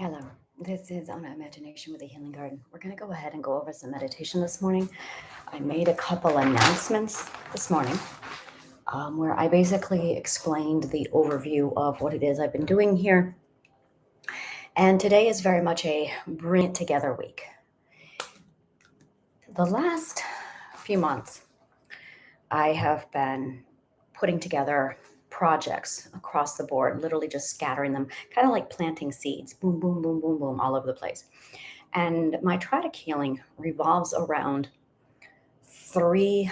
Hello, this is Anna Imagination with the Healing Garden. We're going to go ahead and go over some meditation this morning. I made a couple announcements this morning where I basically explained the overview of what it is I've been doing here. And today is very much a bring it together week. The last few months, I have been putting together projects across the board, literally just scattering them, kind of like planting seeds, boom, boom, boom, boom, boom, all over the place. And my Triadic healing revolves around three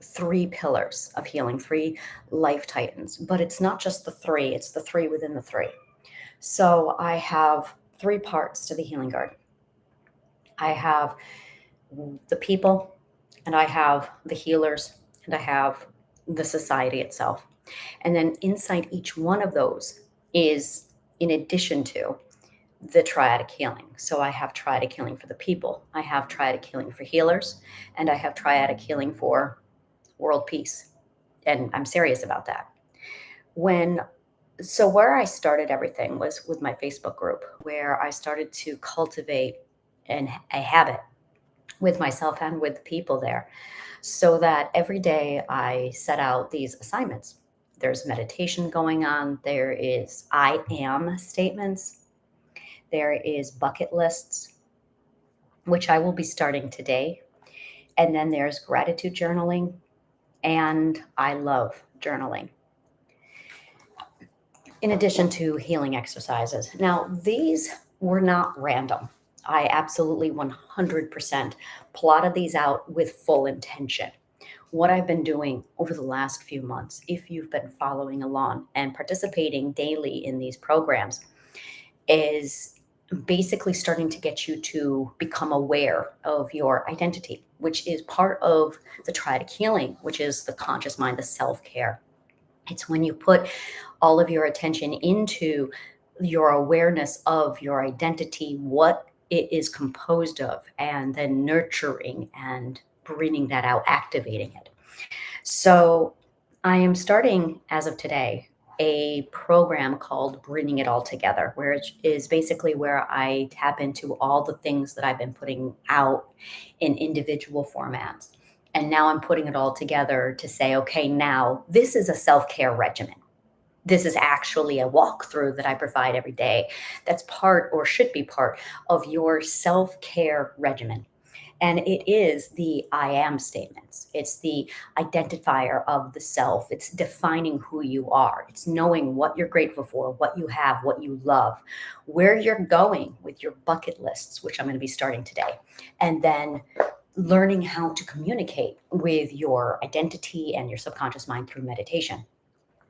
three pillars of healing, three life titans. But it's not just the three, it's the three within the three. So I have three parts to the healing garden. I have the people, and I have the healers, and I have the society itself. And then inside each one of those is in addition to the triadic healing. So I have triadic healing for the people, I have triadic healing for healers, and I have triadic healing for world peace. And I'm serious about that. When so where I started everything was with my Facebook group, where I started to cultivate a habit with myself and with the people there, so that every day I set out these assignments. There's meditation going on, there is I am statements, there is bucket lists, which I will be starting today. And then there's gratitude journaling, and I love journaling, in addition to healing exercises. Now, these were not random. I absolutely 100% plotted these out with full intention. What I've been doing over the last few months, if you've been following along and participating daily in these programs, is basically starting to get you to become aware of your identity, which is part of the triadic healing, which is the conscious mind, the self care. It's when you put all of your attention into your awareness of your identity, what it is composed of, and then nurturing and bringing that out, activating it. So I am starting as of today a program called Bringing It All Together, where it is basically where I tap into all the things that I've been putting out in individual formats. And now I'm putting it all together to say, okay, now this is a self care regimen. This is actually a walkthrough that I provide every day that's part or should be part of your self care regimen. And it is the I am statements. It's the identifier of the self. It's defining who you are. It's knowing what you're grateful for, what you have, what you love, where you're going with your bucket lists, which I'm going to be starting today. And then learning how to communicate with your identity and your subconscious mind through meditation,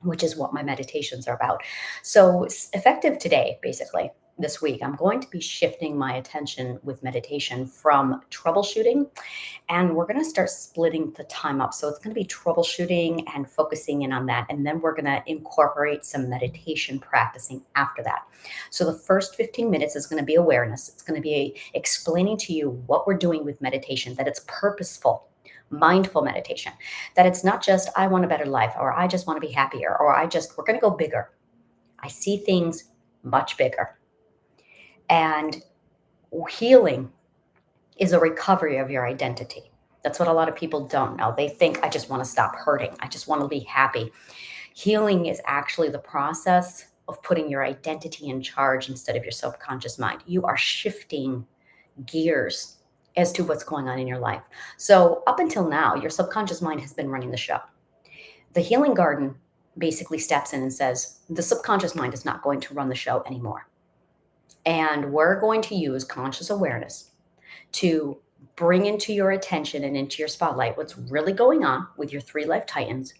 which is what my meditations are about. So, effective today, basically, this week, I'm going to be shifting my attention with meditation from troubleshooting, and we're going to start splitting the time up. So, it's going to be troubleshooting and focusing in on that. And then we're going to incorporate some meditation practicing after that. So, the first 15 minutes is going to be awareness. It's going to be explaining to you what we're doing with meditation, that it's purposeful, mindful meditation, that it's not just I want a better life, or I just want to be happier, or we're going to go bigger. I see things much bigger. And healing is a recovery of your identity. That's what a lot of people don't know. They think, I just want to stop hurting, I just want to be happy. Healing is actually the process of putting your identity in charge instead of your subconscious mind. You are shifting gears as to what's going on in your life. So, up until now, your subconscious mind has been running the show. The healing garden basically steps in and says, the subconscious mind is not going to run the show anymore. And we're going to use conscious awareness to bring into your attention and into your spotlight what's really going on with your three life titans.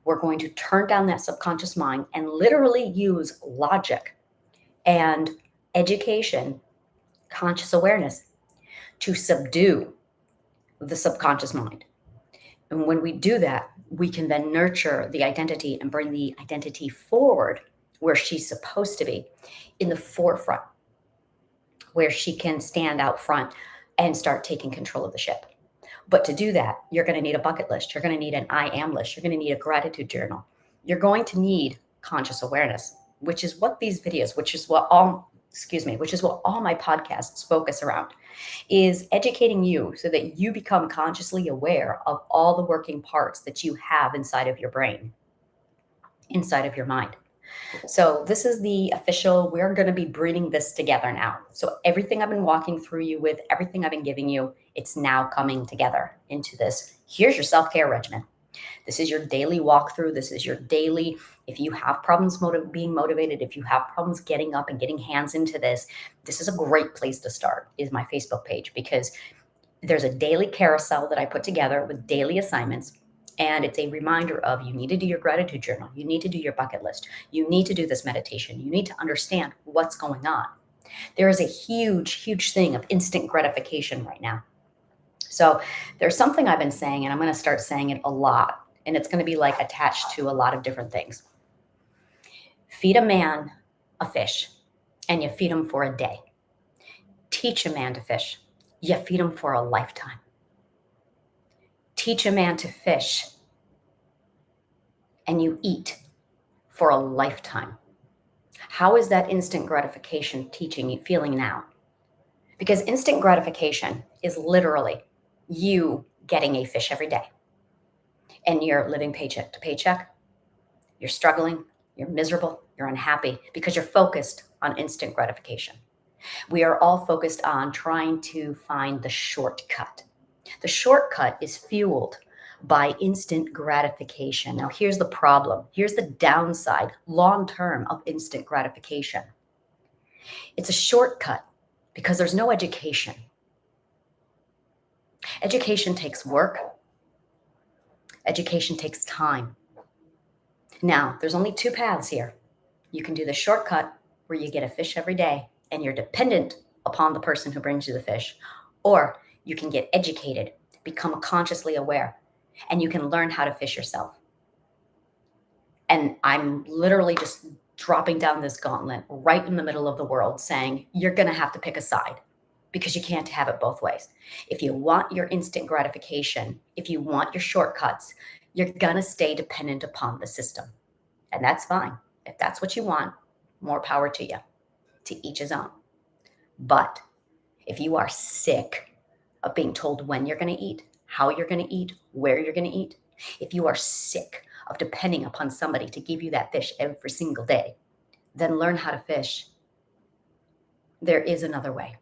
We're going to turn down that subconscious mind and literally use logic and education, conscious awareness, to subdue the subconscious mind. And when we do that, we can then nurture the identity and bring the identity forward where she's supposed to be, in the forefront, where she can stand out front and start taking control of the ship. But to do that, you're going to need a bucket list. You're going to need an I am list. You're going to need a gratitude journal. You're going to need conscious awareness, which is what these videos, which is what all which is what all my podcasts focus around, is educating you so that you become consciously aware of all the working parts that you have inside of your brain, inside of your mind. So this is the official, we're going to be breathing this together now. So everything I've been walking through you with, everything I've been giving you, it's now coming together into this. Here's your self-care regimen. This is your daily walkthrough. This is your daily, if you have problems being motivated, if you have problems getting up and getting hands into this is a great place to start, is my Facebook page, because there's a daily carousel that I put together with daily assignments. And it's a reminder of, you need to do your gratitude journal. You need to do your bucket list. You need to do this meditation. You need to understand what's going on. There is a huge, huge thing of instant gratification right now. So there's something I've been saying, and I'm going to start saying it a lot. And it's going to be like attached to a lot of different things. Feed a man a fish, and you feed him for a day. Teach a man to fish. You feed him for a lifetime. Teach a man to fish, and you eat for a lifetime. How is that instant gratification feeling now? Because instant gratification is literally you getting a fish every day, and you're living paycheck to paycheck. You're struggling, you're miserable, you're unhappy because you're focused on instant gratification. We are all focused on trying to find the shortcut. The shortcut is fueled by instant gratification. Now, here's the problem. Here's the downside, long term, of instant gratification. It's a shortcut because there's no education. Education takes work. Education takes time. Now, there's only two paths here. You can do the shortcut where you get a fish every day and you're dependent upon the person who brings you the fish, or you can get educated, become consciously aware, and you can learn how to fish yourself. And I'm literally just dropping down this gauntlet right in the middle of the world, saying you're going to have to pick a side, because you can't have it both ways. If you want your instant gratification, if you want your shortcuts, you're going to stay dependent upon the system. And that's fine. If that's what you want, more power to you. To each his own. But if you are sick of being told when you're going to eat, how you're going to eat, where you're going to eat, if you are sick of depending upon somebody to give you that fish every single day, then learn how to fish. There is another way.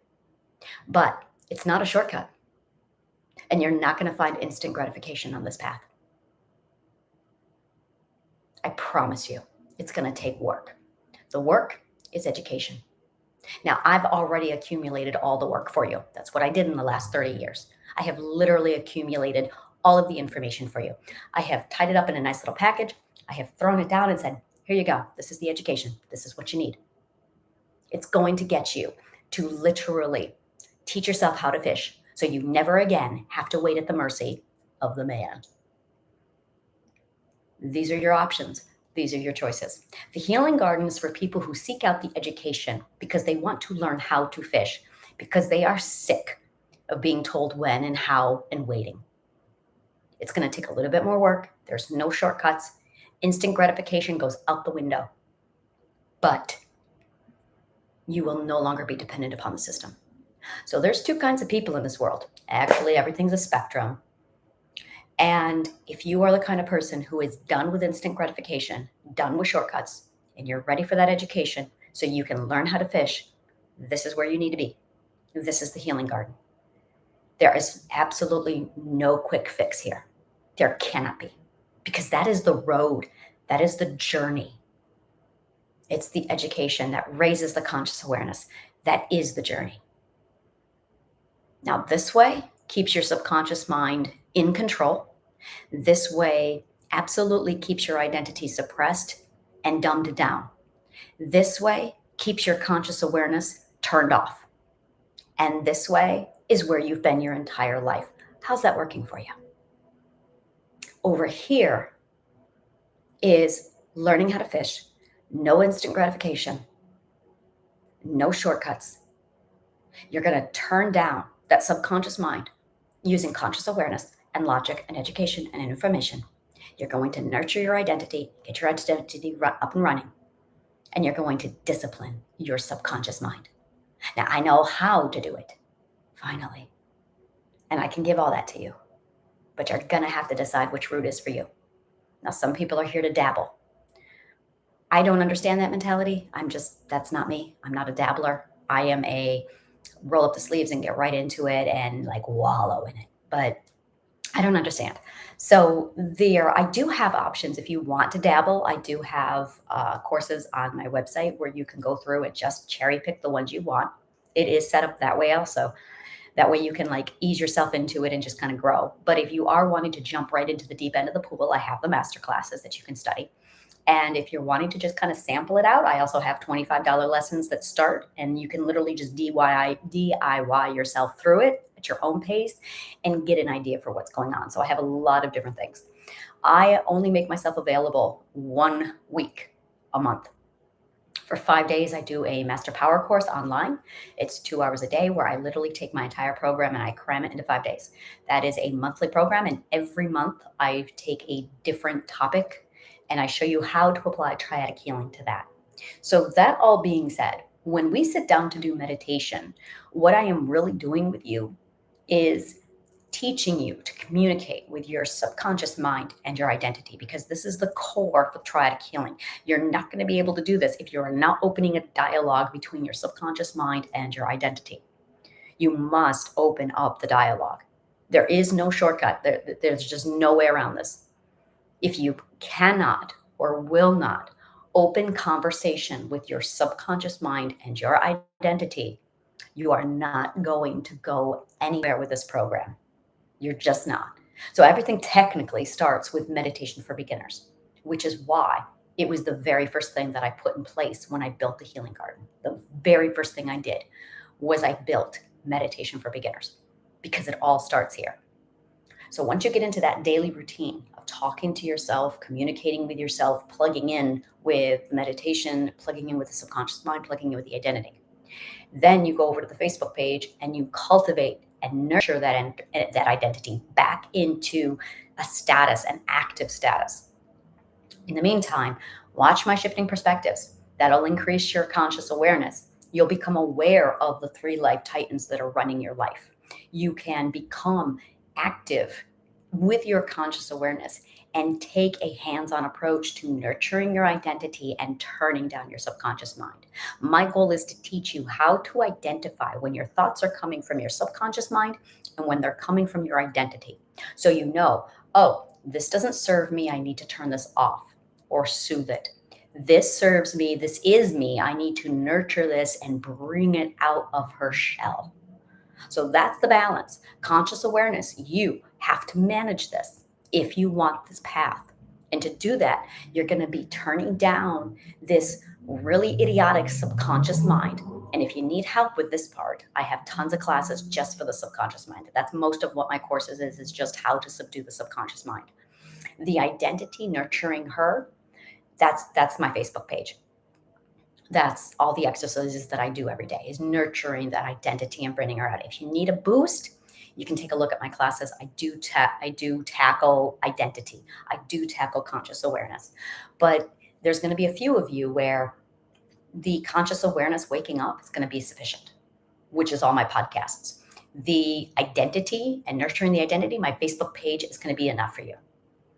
But it's not a shortcut. And you're not going to find instant gratification on this path. I promise you, it's going to take work. The work is education. Now, I've already accumulated all the work for you. That's what I did in the last 30 years. I have literally accumulated all of the information for you. I have tied it up in a nice little package. I have thrown it down and said, here you go. This is the education. This is what you need. It's going to get you to literally teach yourself how to fish so you never again have to wait at the mercy of the man. These are your options. These are your choices. The Healing Garden is for people who seek out the education because they want to learn how to fish, because they are sick of being told when and how and waiting. It's going to take a little bit more work. There's no shortcuts. Instant gratification goes out the window. But you will no longer be dependent upon the system. So there's two kinds of people in this world. Actually, everything's a spectrum. And if you are the kind of person who is done with instant gratification, done with shortcuts, and you're ready for that education so you can learn how to fish, this is where you need to be. This is the Healing Garden. There is absolutely no quick fix here. There cannot be, because that is the road. That is the journey. It's the education that raises the conscious awareness. That is the journey. Now, this way keeps your subconscious mind in control. This way absolutely keeps your identity suppressed and dumbed down. This way keeps your conscious awareness turned off. And this way is where you've been your entire life. How's that working for you? Over here is learning how to fish, no instant gratification, no shortcuts. You're going to turn down that subconscious mind using conscious awareness and logic and education and information. You're going to nurture your identity, get your identity up and running. and you're going to discipline your subconscious mind. Now, I know how to do it, finally, and I can give all that to you, but you're going to have to decide which route is for you. Now, some people are here to dabble. I don't understand that mentality. That's not me. I'm not a dabbler. I am a roll up the sleeves and get right into it and like wallow in it. But I don't understand. So I do have options if you want to dabble. I do have courses on my website where you can go through and just cherry pick the ones you want. It is set up that way also. That way you can like ease yourself into it and just kind of grow. But if you are wanting to jump right into the deep end of the pool, I have the master classes that you can study. And if you're wanting to just kind of sample it out, I also have $25 lessons that start, and you can literally just DIY yourself through it at your own pace and get an idea for what's going on. So I have a lot of different things. I only make myself available 1 week a month. For 5 days, I do a Master Power course online. It's 2 hours a day where I literally take my entire program and I cram it into 5 days. That is a monthly program, and every month I take a different topic and I show you how to apply triadic healing to that. So, that all being said, when we sit down to do meditation, what I am really doing with you is teaching you to communicate with your subconscious mind and your identity, because this is the core for triadic healing. You're not going to be able to do this if you're not opening a dialogue between your subconscious mind and your identity. You must open up the dialogue. There is no shortcut. There's just no way around this. If you cannot or will not open conversation with your subconscious mind and your identity, you are not going to go anywhere with this program. You're just not. So everything technically starts with meditation for beginners, which is why it was the very first thing that I put in place when I built the Healing Garden. The very first thing I did was I built meditation for beginners, because it all starts here. So once you get into that daily routine of talking to yourself, communicating with yourself, plugging in with meditation, plugging in with the subconscious mind, plugging in with the identity, then you go over to the Facebook page and you cultivate and nurture that identity back into a status, an active status. In the meantime, watch my shifting perspectives. That'll increase your conscious awareness. You'll become aware of the three life titans that are running your life. You can become active with your conscious awareness and take a hands-on approach to nurturing your identity and turning down your subconscious mind. My goal is to teach you how to identify when your thoughts are coming from your subconscious mind and when they're coming from your identity. So you know, oh, this doesn't serve me, I need to turn this off or soothe it. This serves me, this is me, I need to nurture this and bring it out of her shell. So that's the balance. Conscious awareness, you have to manage this if you want this path. And to do that, you're going to be turning down this really idiotic subconscious mind. And if you need help with this part, I have tons of classes just for the subconscious mind. That's most of what my courses is just how to subdue the subconscious mind. The identity, nurturing her, that's my Facebook page. That's all the exercises that I do every day, is nurturing that identity and bringing her out. If you need a boost, you can take a look at my classes. I do tackle identity. I do tackle conscious awareness. But there's going to be a few of you where the conscious awareness waking up is going to be sufficient, which is all my podcasts. The identity and nurturing the identity, my Facebook page is going to be enough for you.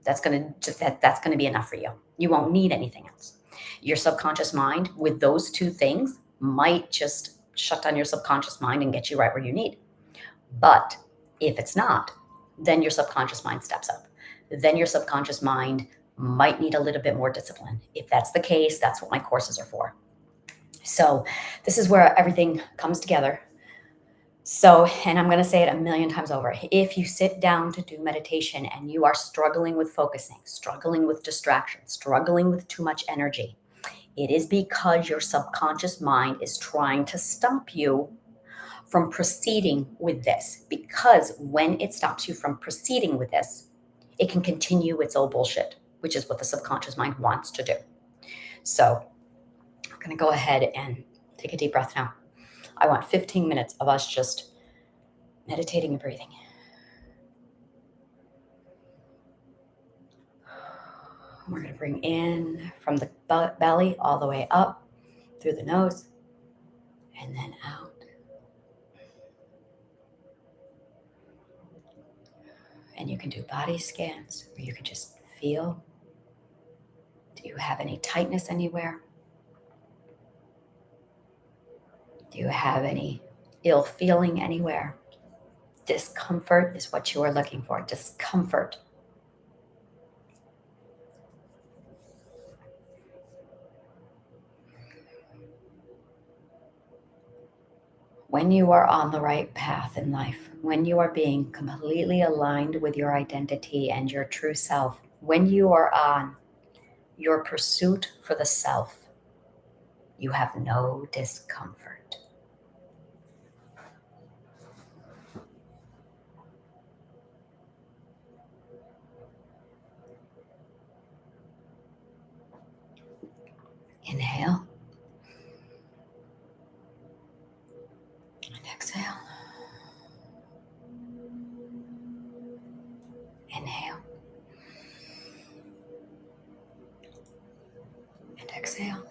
That's going to be enough for you. You won't need anything else. Your subconscious mind with those two things might just shut down your subconscious mind and get you right where you need. But if it's not, then your subconscious mind steps up. Then your subconscious mind might need a little bit more discipline. If that's the case, that's what my courses are for. So this is where everything comes together. So, and I'm going to say it a million times over. If you sit down to do meditation and you are struggling with focusing, struggling with distraction, struggling with too much energy, it is because your subconscious mind is trying to stop you from proceeding with this. Because when it stops you from proceeding with this, it can continue its old bullshit, which is what the subconscious mind wants to do. So, I'm going to go ahead and take a deep breath now. I want 15 minutes of us just meditating and breathing. We're going to bring in from the belly all the way up. through the nose and then out. And you can do body scans where you can just feel. Do you have any tightness anywhere? Do you have any ill feeling anywhere? Discomfort is what you are looking for. Discomfort. When you are on the right path in life, when you are being completely aligned with your identity and your true self, when you are on your pursuit for the self, you have no discomfort. Inhale and exhale. Inhale and exhale.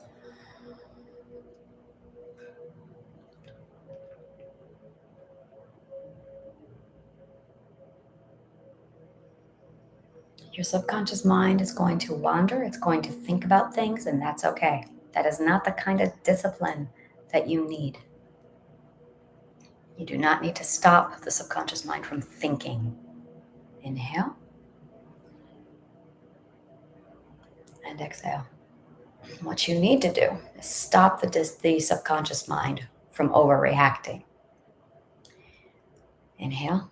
Your subconscious mind is going to wander, it's going to think about things, and that's okay. That is not the kind of discipline that you need. You do not need to stop the subconscious mind from thinking. Inhale and exhale. What you need to do is stop the subconscious mind from overreacting. Inhale.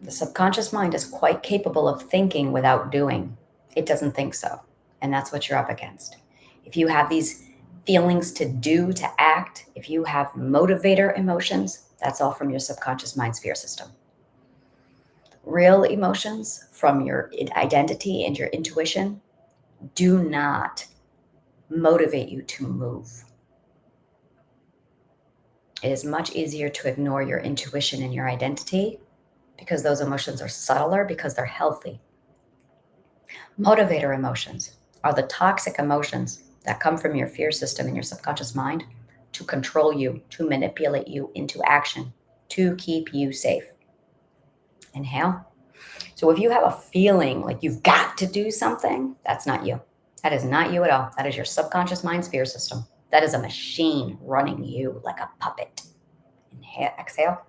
The subconscious mind is quite capable of thinking without doing. It doesn't think so. And that's what you're up against. If you have these feelings to do, to act, if you have motivator emotions, that's all from your subconscious mind's fear system. Real emotions from your identity and your intuition do not motivate you to move. It is much easier to ignore your intuition and your identity because those emotions are subtler, because they're healthy. Motivator emotions are the toxic emotions that come from your fear system and your subconscious mind to control you, to manipulate you into action, to keep you safe. Inhale. So if you have a feeling like you've got to do something, that's not you. That is not you at all. That is your subconscious mind's fear system. That is a machine running you like a puppet. Inhale, exhale.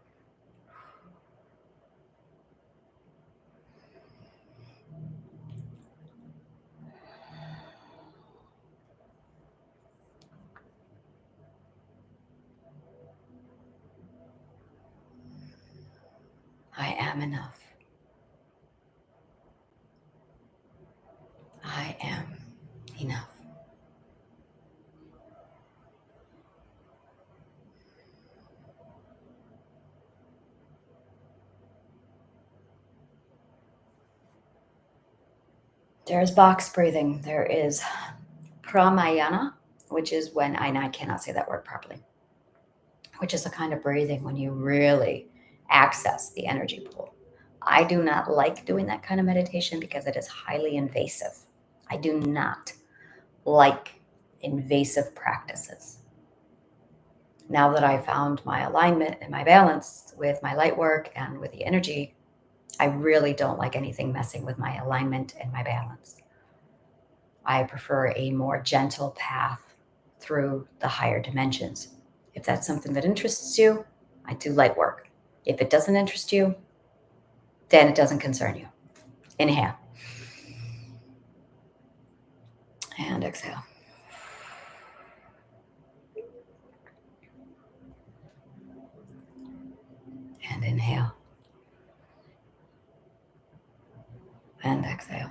I am enough. I am enough. There's box breathing. There is pramayana, which is when, and I cannot say that word properly, which is a kind of breathing when you really access the energy pool. I do not like doing that kind of meditation because it is highly invasive. I do not like invasive practices. Now that I found my alignment and my balance with my light work and with the energy, I really don't like anything messing with my alignment and my balance. I prefer a more gentle path through the higher dimensions. If that's something that interests you, I do light work. If it doesn't interest you, then it doesn't concern you. Inhale and exhale. And inhale and exhale.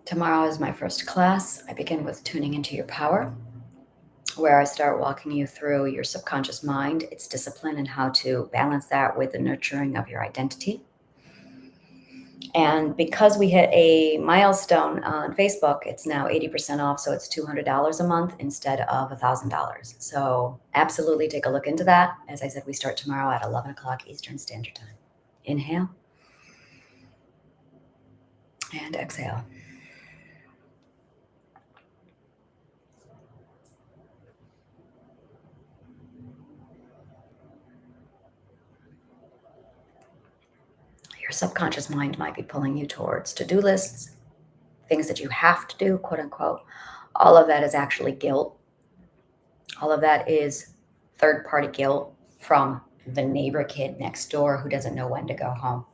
Tomorrow is my first class. I begin with tuning into your power, where I start walking you through your subconscious mind, its discipline, and how to balance that with the nurturing of your identity. And because we hit a milestone on Facebook, it's now 80% off. So it's $200 a month instead of $1,000. So absolutely take a look into that. As I said, we start tomorrow at 11 o'clock Eastern Standard Time. Inhale and exhale. Your subconscious mind might be pulling you towards to-do lists, things that you have to do, quote unquote. All of that is actually guilt. All of that is third-party guilt from the neighbor kid next door who doesn't know when to go home.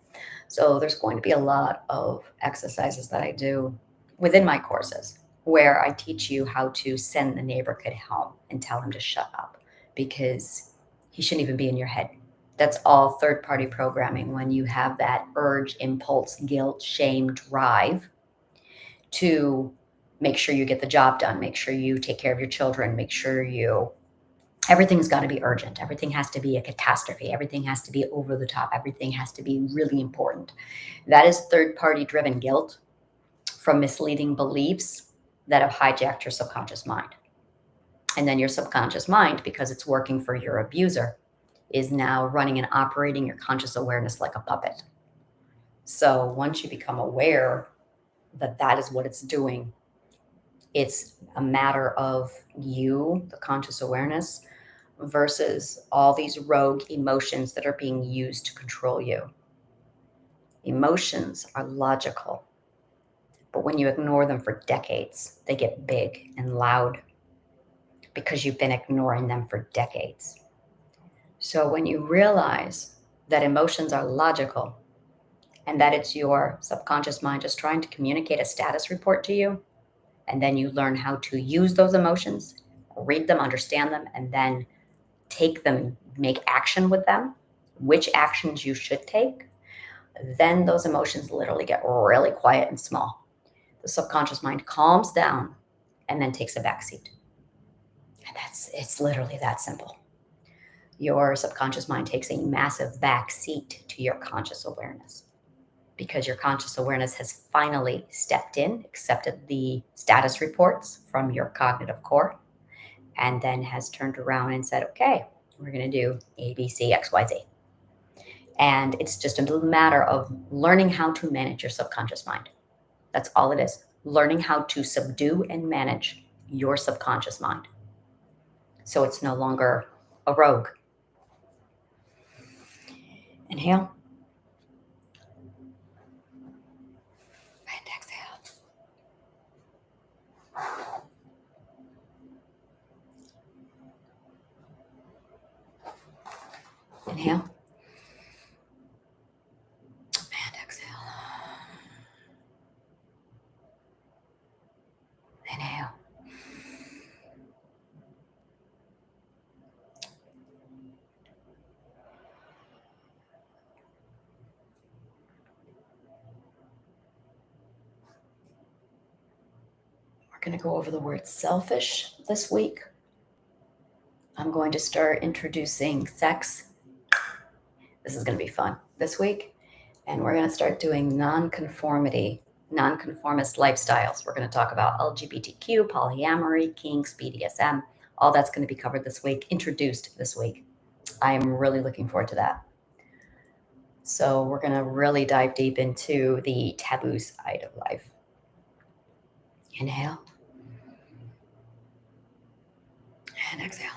So there's going to be a lot of exercises that I do within my courses where I teach you how to send the neighbor kid home and tell him to shut up because he shouldn't even be in your head. That's all third party programming when you have that urge, impulse, guilt, shame, drive to make sure you get the job done, make sure you take care of your children, make sure you everything's got to be urgent. Everything has to be a catastrophe. Everything has to be over the top. Everything has to be really important. That is third party driven guilt from misleading beliefs that have hijacked your subconscious mind. And then your subconscious mind, because it's working for your abuser, is now running and operating your conscious awareness like a puppet. So once you become aware that that is what it's doing, it's a matter of you, the conscious awareness, versus all these rogue emotions that are being used to control you. Emotions are logical, but when you ignore them for decades, they get big and loud because you've been ignoring them for decades. So when you realize that emotions are logical and that it's your subconscious mind just trying to communicate a status report to you, and then you learn how to use those emotions, read them, understand them, and then take them, make action with them, which actions you should take, then those emotions literally get really quiet and small. The subconscious mind calms down and then takes a backseat. And it's literally that simple. Your subconscious mind takes a massive backseat to your conscious awareness because your conscious awareness has finally stepped in, accepted the status reports from your cognitive core, and then has turned around and said, okay, we're going to do A, B, C, X, Y, Z. And it's just a matter of learning how to manage your subconscious mind. That's all it is. Learning how to subdue and manage your subconscious mind. So it's no longer a rogue. Inhale and exhale. Inhale and exhale. Inhale. We're going to go over the word selfish this week. I'm going to start introducing sex. This is going to be fun this week. And we're going to start doing nonconformist lifestyles. We're going to talk about LGBTQ, polyamory, kinks, BDSM. All that's going to be covered this week, introduced this week. I am really looking forward to that. So we're going to really dive deep into the taboo side of life. Inhale and exhale.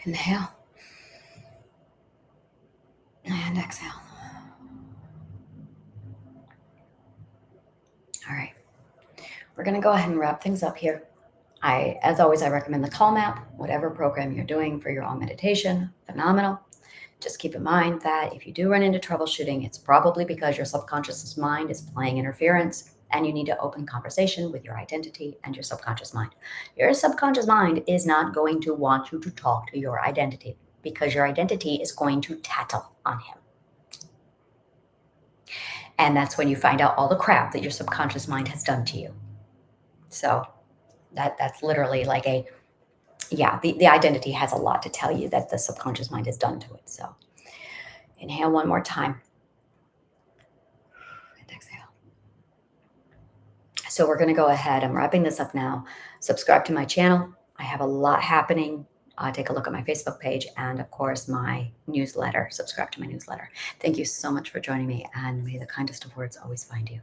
Inhale and exhale. All right. We're going to go ahead and wrap things up here. As always, I recommend the Calm app, whatever program you're doing for your own meditation. Phenomenal. Just keep in mind that if you do run into troubleshooting, it's probably because your subconscious mind is playing interference and you need to open conversation with your identity and your subconscious mind. Your subconscious mind is not going to want you to talk to your identity because your identity is going to tattle on him. And that's when you find out all the crap that your subconscious mind has done to you. So that's literally like the identity has a lot to tell you that the subconscious mind has done to it. So inhale one more time and exhale. So we're going to go ahead. I'm wrapping this up now. Subscribe to my channel. I have a lot happening. Take a look at my Facebook page and, of course, my newsletter. Subscribe to my newsletter. Thank you so much for joining me, and may the kindest of words always find you.